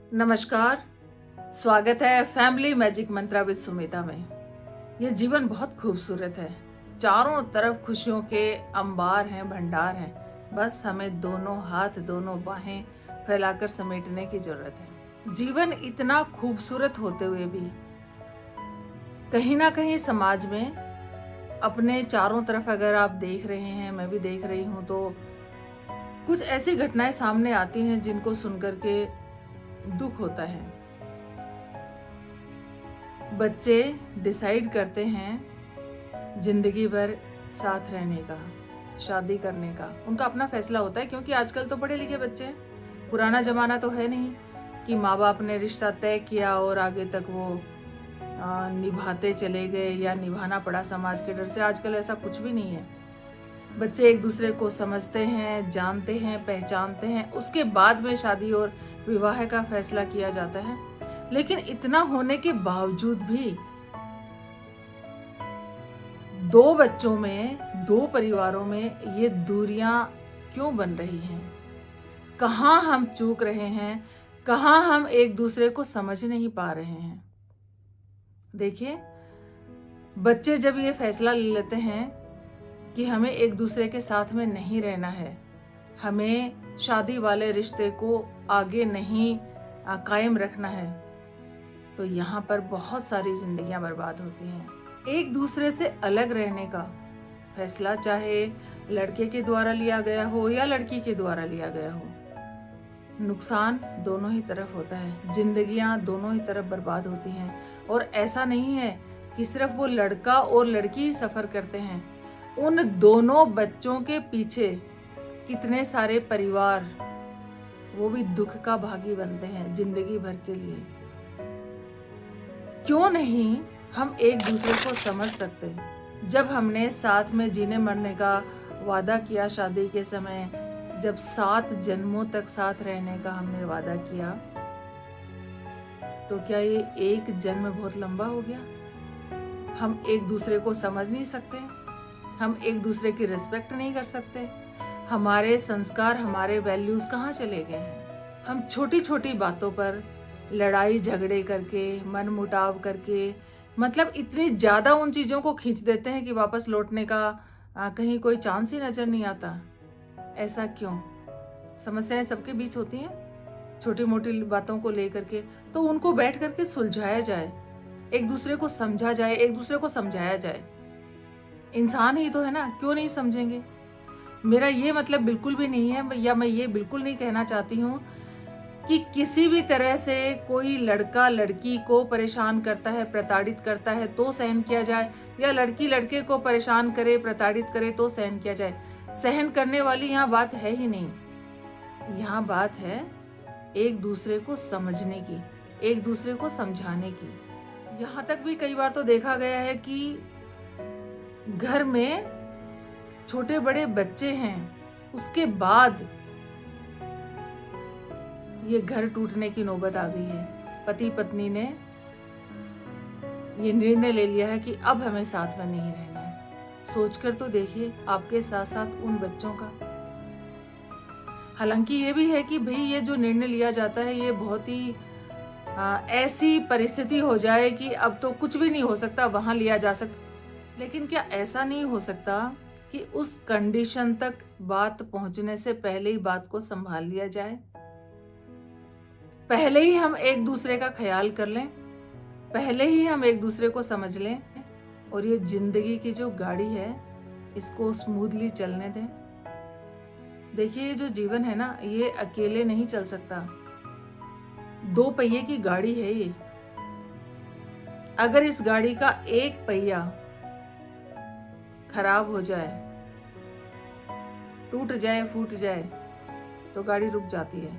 नमस्कार। स्वागत है family magic Mantra with Sumita में। ये जीवन बहुत खूबसूरत है। चारों तरफ खुशियों के अंबार हैं, भंडार हैं। बस हमें दोनों हाथ, दोनों बाहें फैलाकर समेटने की जरूरत है। जीवन इतना खूबसूरत होते हुए भी कहीं ना कहीं समाज में अपने चारों तरफ अगर आप देख रहे हैं, मैं भी देख रही हूँ, तो कुछ ऐसी घटनाएं सामने आती हैं जिनको सुनकर के दुख होता है। बच्चे डिसाइड करते हैं जिंदगी भर साथ रहने का, शादी करने का। उनका अपना फैसला होता है, क्योंकि आजकल तो पढ़े लिखे बच्चे हैं। पुराना जमाना तो है नहीं कि माँ बाप ने रिश्ता तय किया और आगे तक वो निभाते चले गए या निभाना पड़ा समाज के डर से। आजकल ऐसा कुछ भी नहीं है। बच्चे एक दूसरे को समझते हैं, जानते हैं, पहचानते हैं, उसके बाद में शादी और विवाह का फैसला किया जाता है। लेकिन इतना होने के बावजूद भी दो बच्चों में, दो परिवारों में ये दूरियां क्यों बन रही हैं? कहाँ हम चूक रहे हैं? कहाँ हम एक दूसरे को समझ नहीं पा रहे हैं? देखिए, बच्चे जब ये फैसला ले लेते हैं कि हमें एक दूसरे के साथ में नहीं रहना है, हमें शादी वाले रिश्ते को आगे नहीं कायम रखना है, तो यहाँ पर बहुत सारी जिंदगियां बर्बाद होती हैं। एक दूसरे से अलग रहने का फैसला चाहे लड़के के द्वारा लिया गया हो या लड़की के द्वारा लिया गया हो, नुकसान दोनों ही तरफ होता है। जिंदगियां दोनों ही तरफ बर्बाद होती हैं। और ऐसा नहीं है कि सिर्फ वो लड़का और लड़की ही सफर करते हैं। उन दोनों बच्चों के पीछे कितने सारे परिवार, वो भी दुख का भागी बनते हैं जिंदगी भर के लिए। क्यों नहीं हम एक दूसरे को समझ सकते? जब हमने साथ में जीने मरने का वादा किया शादी के समय, जब 7 जन्मों तक साथ रहने का हमने वादा किया, तो क्या ये एक जन्म बहुत लंबा हो गया? हम एक दूसरे को समझ नहीं सकते? हम एक दूसरे की रिस्पेक्ट नहीं कर सकते? हमारे संस्कार, हमारे वैल्यूज कहाँ चले गए हैं? हम छोटी छोटी बातों पर लड़ाई झगड़े करके, मन मुटाव करके, मतलब इतनी ज़्यादा उन चीज़ों को खींच देते हैं कि वापस लौटने का कहीं कोई चांस ही नज़र नहीं आता। ऐसा क्यों? समस्याएं सबके बीच होती हैं, छोटी मोटी बातों को लेकर के। तो उनको बैठ करके सुलझाया जाए, एक दूसरे को समझा जाए, एक दूसरे को समझाया जाए। इंसान ही तो है ना, क्यों नहीं समझेंगे? मेरा ये मतलब बिल्कुल भी नहीं है, या मैं ये बिल्कुल नहीं कहना चाहती हूँ कि किसी भी तरह से कोई लड़का लड़की को परेशान करता है, प्रताड़ित करता है तो सहन किया जाए, या लड़की लड़के को परेशान करे, प्रताड़ित करे तो सहन किया जाए। सहन करने वाली यहाँ बात है ही नहीं। यहाँ बात है एक दूसरे को समझने की, एक दूसरे को समझाने की। यहाँ तक भी कई बार तो देखा गया है कि घर में छोटे बड़े बच्चे हैं, उसके बाद ये घर टूटने की नौबत आ गई है। पति पत्नी ने ये निर्णय ले लिया है कि अब हमें साथ में नहीं रहना है। सोचकर तो देखिए आपके साथ साथ उन बच्चों का। हालांकि ये भी है कि भाई ये जो निर्णय लिया जाता है, ये बहुत ही ऐसी परिस्थिति हो जाए कि अब तो कुछ भी नहीं हो सकता, वहां लिया जा सकता। लेकिन क्या ऐसा नहीं हो सकता कि उस कंडीशन तक बात पहुंचने से पहले ही बात को संभाल लिया जाए? पहले ही हम एक दूसरे का ख्याल कर लें, पहले ही हम एक दूसरे को समझ लें, और ये जिंदगी की जो गाड़ी है इसको स्मूथली चलने दें। देखिए, ये जो जीवन है ना, ये अकेले नहीं चल सकता। 2 पहिए की गाड़ी है ये। अगर इस गाड़ी का एक पहिया खराब हो जाए, टूट जाए, फूट जाए, तो गाड़ी रुक जाती है।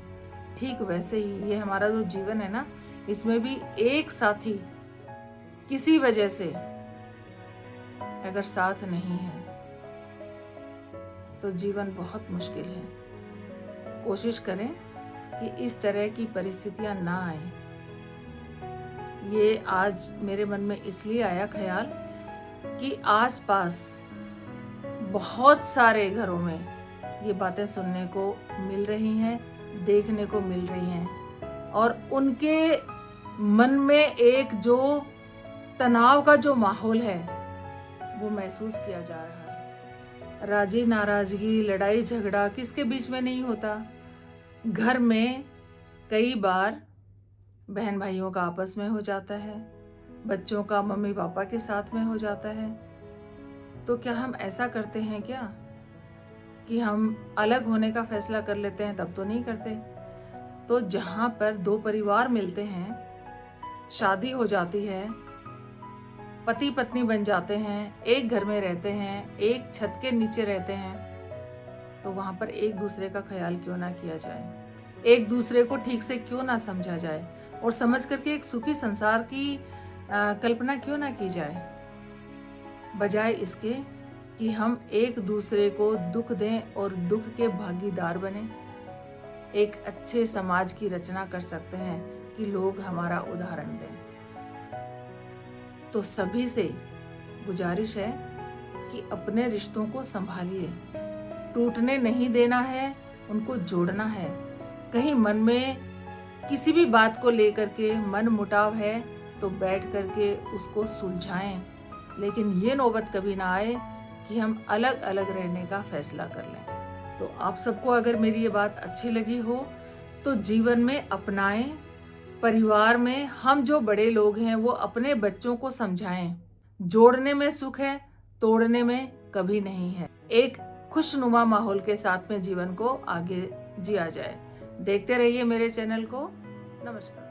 ठीक वैसे ही ये हमारा जो जीवन है ना, इसमें भी एक साथी किसी वजह से अगर साथ नहीं है तो जीवन बहुत मुश्किल है। कोशिश करें कि इस तरह की परिस्थितियां ना आए। ये आज मेरे मन में इसलिए आया ख्याल कि आसपास बहुत सारे घरों में ये बातें सुनने को मिल रही हैं, देखने को मिल रही हैं और उनके मन में एक जो तनाव का जो माहौल है वो महसूस किया जा रहा है। राजी नाराजगी, लड़ाई झगड़ा किसके बीच में नहीं होता। घर में कई बार बहन भाइयों का आपस में हो जाता है, बच्चों का मम्मी पापा के साथ में हो जाता है। तो क्या हम ऐसा करते हैं क्या कि हम अलग होने का फैसला कर लेते हैं? तब तो नहीं करते। तो जहाँ पर दो परिवार मिलते हैं, शादी हो जाती है, पति पत्नी बन जाते हैं, एक घर में रहते हैं, एक छत के नीचे रहते हैं, तो वहाँ पर एक दूसरे का ख्याल क्यों ना किया जाए, एक दूसरे को ठीक से क्यों ना समझा जाए और समझ करके एक सुखी संसार की कल्पना क्यों ना की जाए, बजाय इसके कि हम एक दूसरे को दुख दें और दुख के भागीदार बने। एक अच्छे समाज की रचना कर सकते हैं कि लोग हमारा उदाहरण दें। तो सभी से गुजारिश है कि अपने रिश्तों को संभालिए, टूटने नहीं देना है, उनको जोड़ना है। कहीं मन में किसी भी बात को लेकर के मन मुटाव है तो बैठ करके उसको सुलझाएं, लेकिन ये नौबत कभी ना आए कि हम अलग अलग रहने का फैसला कर लें। तो आप सबको अगर मेरी ये बात अच्छी लगी हो तो जीवन में अपनाएं। परिवार में हम जो बड़े लोग हैं वो अपने बच्चों को समझाएं। जोड़ने में सुख है, तोड़ने में कभी नहीं है। एक खुशनुमा माहौल के साथ में जीवन को आगे जिया जाए। देखते रहिए मेरे चैनल को। नमस्कार।